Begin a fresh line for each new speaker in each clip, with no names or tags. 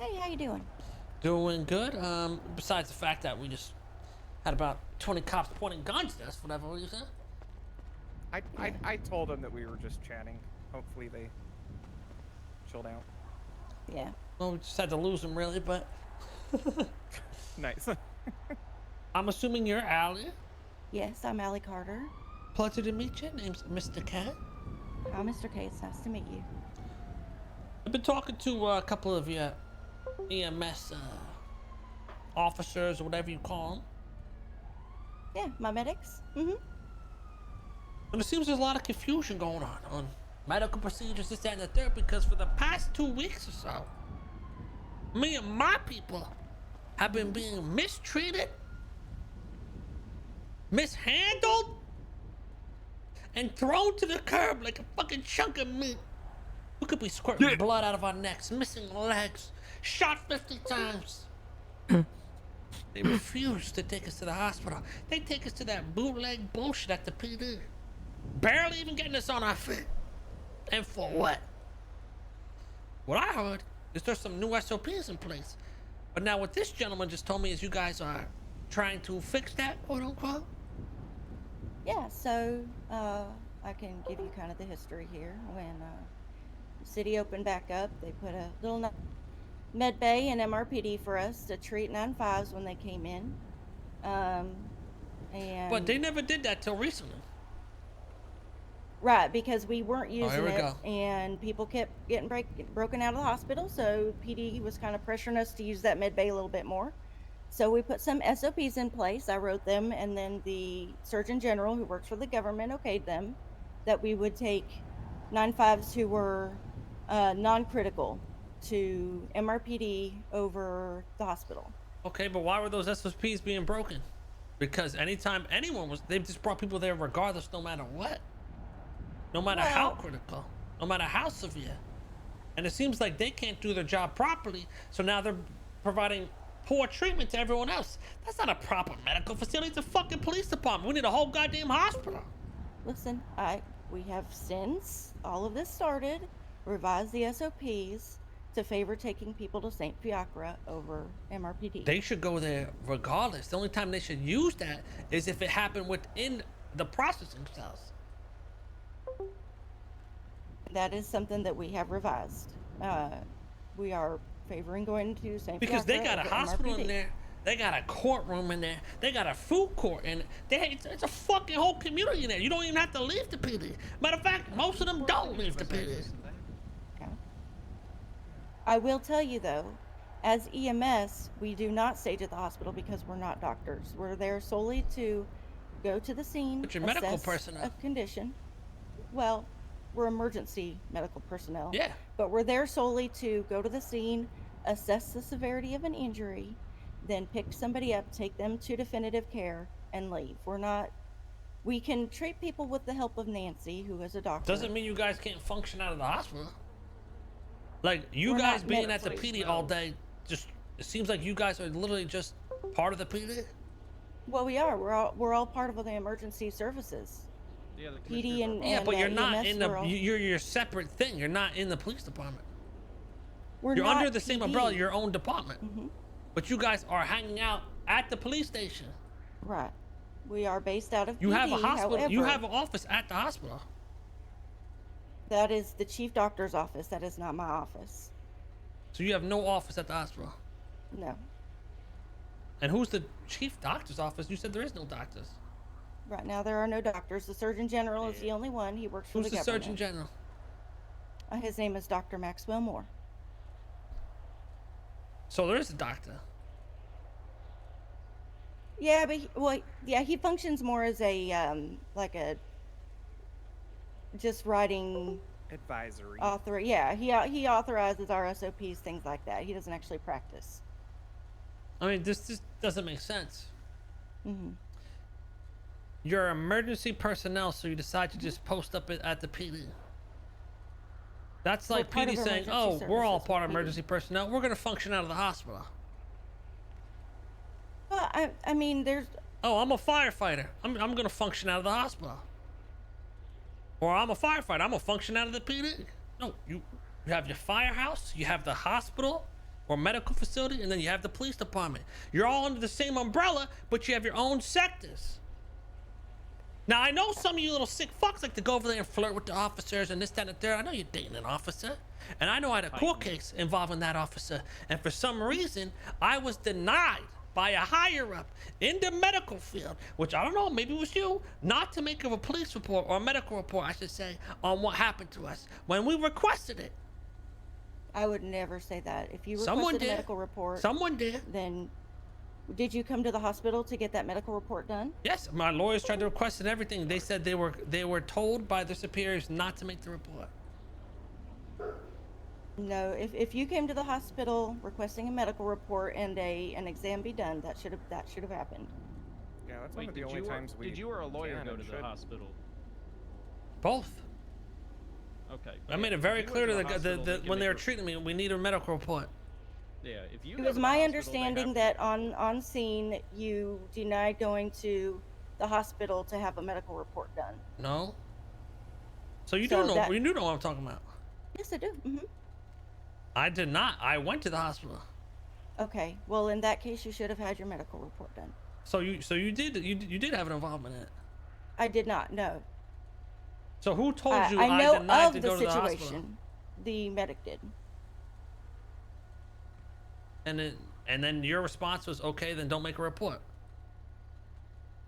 Hey, how you doing?
Doing good. Besides the fact that we just had about 20 cops pointing guns at us for whatever reason.
I told them that we were just chatting. Hopefully they chilled out.
Yeah.
Well, we just had to lose them really, but
Nice.
I'm assuming you're Allie.
Yes, I'm Allie Carter.
Pleasure to meet you. Name's Mr. Cat.
Hi, Mr. K. It's nice to meet you.
I've been talking to a couple of your EMS officers or whatever you call them.
Yeah, my medics.
And it seems there's a lot of confusion going on medical procedures, this, that, and the third, because for the past 2 weeks or so, me and my people have been being mistreated, mishandled, and thrown to the curb like a fucking chunk of meat. We could be squirting blood out of our necks, missing legs, shot 50 times. They refuse to take us to the hospital. They take us to that bootleg bullshit at the PD. Barely even getting us on our feet. And for what? What I heard is there's some new SOPs in place. But now what this gentleman just told me is you guys are trying to fix that, quote unquote.
Yeah, so I can give you kind of the history here. When the city opened back up, they put a little med bay and MRPD for us to treat 9/5s when they came in.
But they never did that till recently.
Right, because we weren't using
we
it,
go.
and people kept getting broken out of the hospital, so PD was kind of pressuring us to use that med bay a little bit more. So we put some SOPs in place. I wrote them, and then the Surgeon General, who works for the government, okayed them, that we would take 9/5s who were non-critical to MRPD over the hospital.
Okay, but why were those SOPs being broken? Because anytime anyone was, they just brought people there regardless, no matter what. No matter how critical, no matter how severe. And it seems like they can't do their job properly, so now they're providing poor treatment to everyone else. That's not a proper medical facility, it's a fucking police department. We need a whole goddamn hospital.
Listen, we have since all of this started, revised the SOPs to favor taking people to St. Fiacre over MRPD.
They should go there regardless. The only time they should use that is if it happened within the processing cells.
That is something that we have revised. We are favoring going to St.
Because they got a
over
hospital
MRPD.
in there, they got a courtroom in there, they got a food court in it. It's a fucking whole community in there. You don't even have to leave the PD. Matter of fact, most of them don't leave the PD.
Okay. I will tell you though, as EMS, we do not stay at the hospital because we're not doctors. We're there solely to go to the scene,
But you're medical
assess
personnel.
a condition. Well, we're emergency medical personnel.
Yeah.
But we're there solely to go to the scene, assess the severity of an injury, then pick somebody up, take them to definitive care, and leave. We can treat people with the help of Nancy, who is a doctor.
Doesn't mean you guys can't function out of the hospital. Like, you
We're
PD
not
being at the
medically,
PD all day, just, it seems like you guys are literally just part of the PD.
Well, we are. We're all part of the emergency services.
Yeah, the
PD and
Yeah, but you're not
EMS,
in the,
we're all-
you're your separate thing. You're not in the police department.
We're
You're
not
under the same
PD.
umbrella, your own department.
Mhm.
But you guys are hanging out at the police station.
Right. We are based out of
You
PD,
have a hospital.
however,
You have an office at the hospital.
that is the chief doctor's office. That is not my office.
So you have no office at the hospital.
No.
And who's the chief doctor's office? You said there is no doctors.
Right now there are no doctors. The Surgeon General is the only one. He works for
Who's
the
the
government.
Surgeon General?
His name is Dr. Maxwell Moore.
So there is a doctor.
Yeah, but he functions more as a just writing
advisory.
author. Yeah, he authorizes our SOPs, things like that. He doesn't actually practice.
I mean, this just doesn't make sense.
Mm-hmm.
You're emergency personnel, so you decide to just post up at the PD. That's like
part
PD
of
saying,
emergency
"Oh, we're all
services,
part of
PD.
emergency personnel. We're gonna function out of the hospital."
Well, I mean, there's
Oh, I'm a firefighter. I'm gonna function out of the hospital. Or I'm a firefighter. I'm gonna function out of the PD. No, you have your firehouse. You have the hospital. or medical facility, and then you have the police department. You're all under the same umbrella, but you have your own sectors. Now, I know some of you little sick fucks like to go over there and flirt with the officers and this, that, and the third. I know you're dating an officer. And I know I had a court case involving that officer. And for some reason, I was denied by a higher up in the medical field, which I don't know, maybe it was you, not to make a police report or a medical report, I should say, on what happened to us when we requested it.
I would never say that. If you
Someone
requested a
did.
medical report,
Someone did.
then did you come to the hospital to get that medical report done?
Yes, my lawyers tried to request it and everything. They said they were told by their superiors not to make the report.
No, if you came to the hospital requesting a medical report and an exam be done, that should have happened.
Yeah, that's
Wait,
one of the only times we.
did you or a lawyer
can
go
and
to the
should.
hospital?
Both.
Okay.
I made it very
If you
clear to
went hospital,
the
can
when they
make
were
a-
treating me, we need a medical report.
Yeah, if you.
It
go
was
to the
my
hospital, they
understanding
have
that on scene you denied going to the hospital to have a medical report done.
No. So you
So
do know
that-
you do know what I'm talking about.
Yes, I do.
I did not. I went to the hospital.
Okay. Well, in that case, you should have had your medical report done.
So you did have an involvement in it.
I did not. No.
So who told you
I know
denied
of
to
the
go to the hospital?
situation. The medic did.
And then your response was, okay, then don't make a report.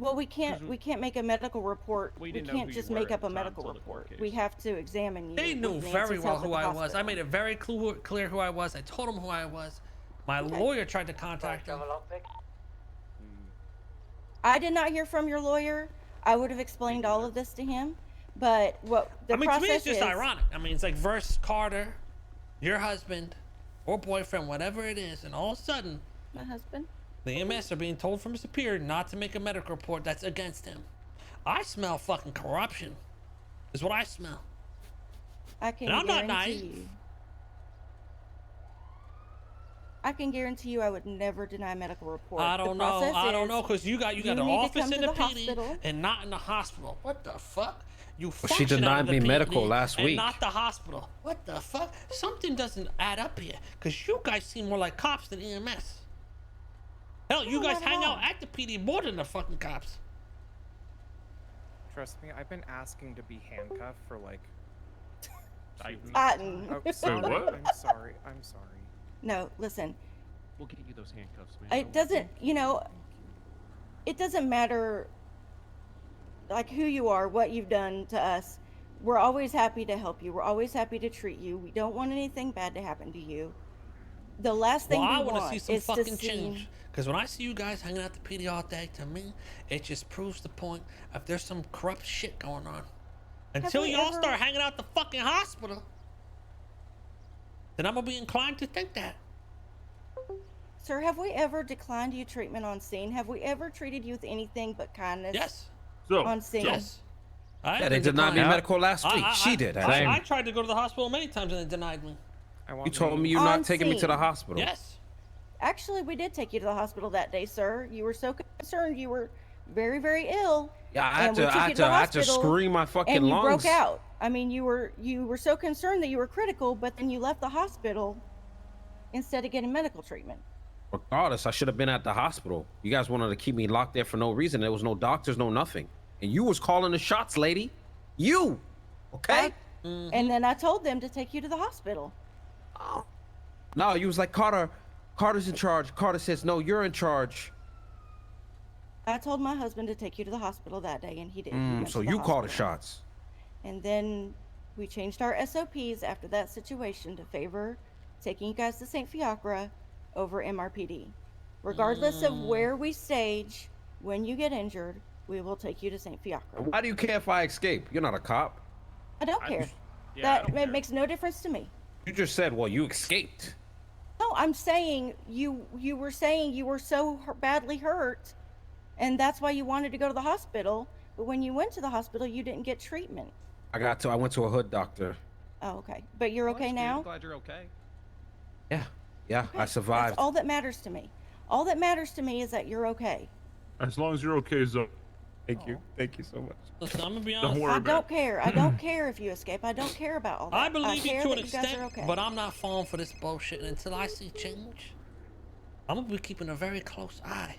Well, we can't make a medical report.
We
We
didn't know
can't
who
just
you were
make
at
up a
the time
medical
until the court
report. We
case.
have to examine you.
They knew
with
very
Nancy's
well
help at
who
the
I was. I
hospital.
made it very clear who I was. I told them who I was. My lawyer tried to contact him.
I did not hear from your lawyer. I would have explained all of this to him. But what the
I mean, to
process
me, it's just
is,
ironic. I mean, it's like verse Carter, your husband or boyfriend, whatever it is, and all of a sudden,
my husband.
the EMS are being told from a superior not to make a medical report that's against him. I smell fucking corruption. Is what I smell.
I can
And I'm not
guarantee
naive.
you. I can guarantee you I would never deny a medical report.
I
The
don't know.
process
I don't
is
know, because you got
you
an
need to
office
come
in
to
the
the
PD
hospital.
and not in the hospital. What the fuck? You
She
function out
denied
of the
me
PD
medical last
and
week.
not the hospital. What the fuck? Something doesn't add up here, because you guys seem more like cops than EMS. Hell, you
No,
guys
not at
hang
all.
out at the PD more than the fucking cops.
Trust me, I've been asking to be handcuffed for like.
Cotton.
Oh, sorry.
what?
I'm sorry. I'm sorry.
No, listen.
We'll get you those handcuffs, man.
It doesn't, it doesn't matter like who you are, what you've done to us. We're always happy to help you. We're always happy to treat you. We don't want anything bad to happen to you. The last thing
Well, I
we
want to
want
see some
is to
fucking
see
change. Because when I see you guys hanging out the PD all day, to me, it just proves the point of there's some corrupt shit going on. Until
we
y'all
ever-
start hanging out the fucking hospital, then I'm gonna be inclined to think that.
Sir, have we ever declined you treatment on scene? Have we ever treated you with anything but kindness
Yes.
So,
on scene?
Yes. I
Yeah, they denied me medical last week. She did. actually.
I tried to go to the hospital many times and they denied me.
I want
You told me you're
On
not taking me to the
scene.
hospital.
Yes.
Actually, we did take you to the hospital that day, sir. You were so concerned. You were very, very ill.
Yeah, I had
and we
to,
took
I
you
had
to
to,
the
I had to
hospital,
scream my fucking
and you
lungs.
broke out. I mean, you were so concerned that you were critical, but then you left the hospital instead of getting medical treatment.
Regardless, I should have been at the hospital. You guys wanted to keep me locked there for no reason. There was no doctors, no nothing. And you was calling the shots, lady. You. Okay?
And then I told them to take you to the hospital.
No, you was like, Carter's in charge. Carter says, no, you're in charge.
I told my husband to take you to the hospital that day, and he did. He went
So
to the
you called the
hospital.
shots.
And then we changed our SOPs after that situation to favor taking you guys to St. Fiacre over MRPD. Regardless of where we stage, when you get injured, we will take you to St. Fiacre.
Why do you care if I escape? You're not a cop.
I don't care.
Yeah, I
That
don't care.
makes no difference to me.
You just said, well, you escaped.
No, I'm saying you were saying you were so badly hurt, and that's why you wanted to go to the hospital. But when you went to the hospital, you didn't get treatment.
I went to a hood doctor.
Oh, okay. But you're
Well,
okay
that's good. I'm
now?
glad you're okay.
Yeah, I survived.
That's all that matters to me. All that matters to me is that you're okay.
as long as you're okay, Zoe.
Thank you. Thank you so much.
Listen, I'm gonna be honest.
Don't worry
I
about
don't care. I don't care if you escape. I don't care about all that.
I believe you
care
to
that
an
you guys
extent,
are okay.
but I'm not falling for this bullshit. And until I see change, I'm gonna be keeping a very close eye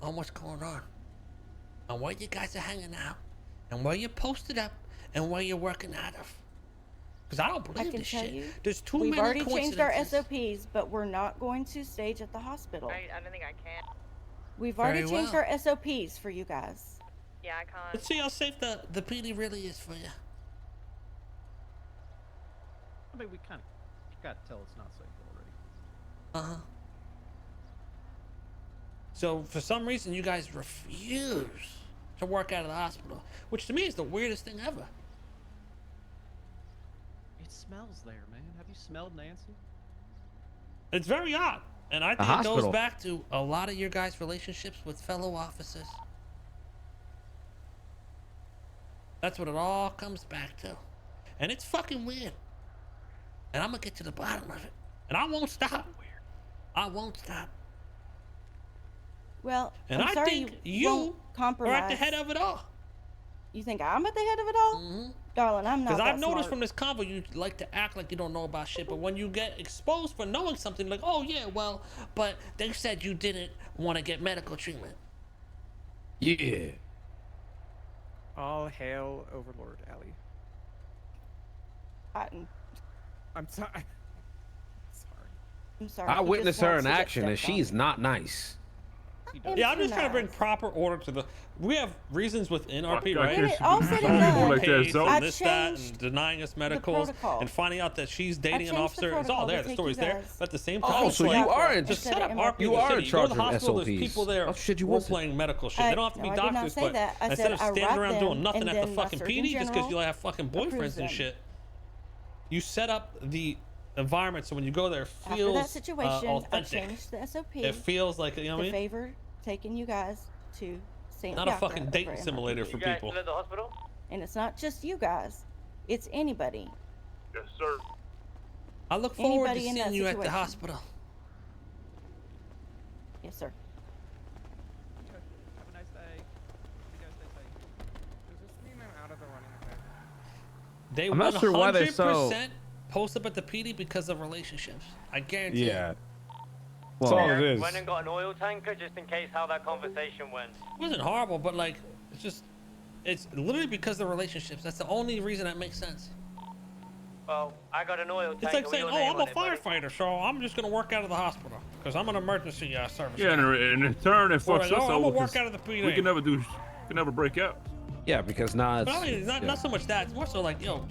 on what's going on, on where you guys are hanging out, and where you're posted up, and where you're working out of. Because I don't
I
believe
can
this
tell
shit.
you,
There's too
we've
many
already changed our
coincidences.
SOPs, but we're not going to stage at the hospital.
I don't think I can.
We've already
Very
changed
well.
our SOPs for you guys.
Yeah, I can't.
Let's see how safe the PD really is for you.
I mean, we kind of got to tell it's not safe already.
So for some reason, you guys refuse to work out of the hospital, which to me is the weirdest thing ever.
It smells there, man. Have you smelled Nancy?
It's very odd. And I think it goes
hospital.
back to a lot of your guys' relationships with fellow officers. That's what it all comes back to. And it's fucking weird. And I'm gonna get to the bottom of it. And I won't stop. I won't stop.
Well,
And
I'm
I
sorry
think
you
you
won't
are
compromise.
at the head of it all.
You think I'm at the head of it all?
Mm-hmm.
Darling, I'm not
Because
that
I've noticed
smart.
from this convo, you like to act like you don't know about shit. But when you get exposed for knowing something, like, oh yeah, well, but they said you didn't want to get medical treatment.
Yeah.
All hail Overlord Ellie. I'm sorry. Sorry.
I'm sorry.
I
he just
witnessed her
wants
in
to get
action, and
stepped on.
she's not nice.
Yeah, I'm
too
just trying to bring
nice.
proper order to the. We have reasons within RP,
God,
right?
there
It
should
all
be
said
some
and
people
done.
like that,
Paid
so
for
I've
this, that, and
changed
denying us medicals,
protocol.
and finding out that she's dating an
changed the
officer. It's all
protocol
there.
to
The
take
story's
you
there.
guys
But at the same time,
Oh,
it's
so
like,
you are in.
just
Instead
set
of
up
MRP.
RP
You
in the
are in
city. You go
charge
to the
of
hospital. There's
SOPs.
people there
Oh, shit, you
role
wasn't.
playing medical shit. They don't have to be
I did not
doctors,
say
but
that. I
instead
said
of
I
standing
write
around
them,
doing nothing
and
at the
then my
fucking
Surgeon
PD just because
General
you have fucking
approves
boyfriends and
them.
shit, you set up the environment so when you go there, it
After
feels
that situation, I
authentic.
changed the SOP
It feels like, you know what I
to
mean?
favor taking you guys to St.
Not a
Bianca
fucking
over
dating
MRP.
simulator for people.
at the hospital?
And it's not just you guys. It's anybody.
Yes, sir.
I look forward to
Anybody in
seeing
that
you at the
situation.
hospital.
Yes, sir.
Have a nice day. You guys stay safe.
Does this mean I'm out of the running of it?
They
I'm not sure why they're so-
100% post up at the PD because of relationships. I guarantee.
Yeah.
It.
That's all it is.
Went and got an oil tanker just in case how that conversation went.
It wasn't horrible, but like, it's literally because of relationships. That's the only reason that makes sense.
Well, I got an oil tanker.
It's like
with
saying,
your
oh,
name
I'm a
on it, buddy."
firefighter, so I'm just gonna work out of the hospital because I'm an emergency service.
Yeah,
guy.
and in turn, it
Or
fucks
like,
us
oh, I'm
over
gonna work
'cause
out of the PD.
we can never break out.
Yeah, because now it's.
But I mean, not,
yeah.
not so much that. It's more so like, yo,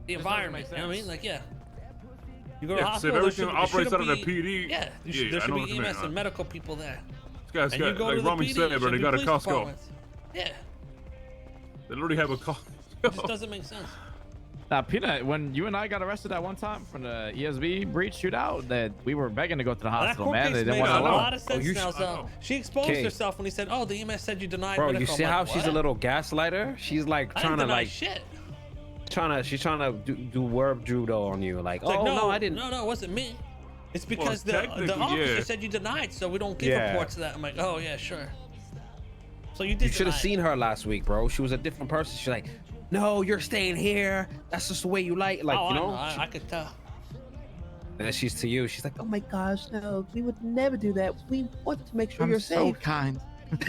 the environment.
make
You know what I mean?
sense.
Like, yeah. You go to
Yeah,
the
'cause if
hospital.
everything
there
operates
shouldn't
out of the
be-
PD,
Yeah,
yeah,
there
I
should
know
be
what you
EMS
mean,
and medical people there.
This guy's
And you
got
go
like
to the
Rami
PD,
said,
there
but
should
they
be
got a
police
Costco.
departments. Yeah,
They literally have a Costco.
it just doesn't make sense.
Now, Peanut, when you and I got arrested that one time from the ESB breach shootout, that we were begging to go to the
Well, that
hospital,
court
man.
case
They didn't
made
want
a
to allow.
lot of sense
you
now.
sh-
So she exposed
Okay.
herself when he said, "Oh, the EMS said you denied
Bro,
medical."
you see
I'm
how
like,
she's a
what?
little gaslighter? She's like
I
trying
didn't
to
deny
like
shit.
she's trying to do word judo on you, like,
It's like,
oh no, I didn't.
No, it wasn't me. It's
Well,
because the
technically,
officer
yeah.
said you denied, so we don't give
Yeah.
reports of that. I'm like, oh yeah, sure. So you did.
You should have
deny it.
seen her last week, bro. She was a different person. She's like, no, you're staying here. That's just the way you like,
Oh,
you know.
I could tell.
And then she's to you. She's like, oh my gosh, no, we would never do that. We want to make sure you're
so
safe.
kind.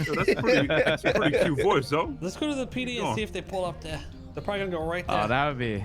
Yo, that's a pretty cute voice, though.
Let's go to the PD and
Go on.
see if they pull up there. They're probably gonna go right there.
Oh, that would be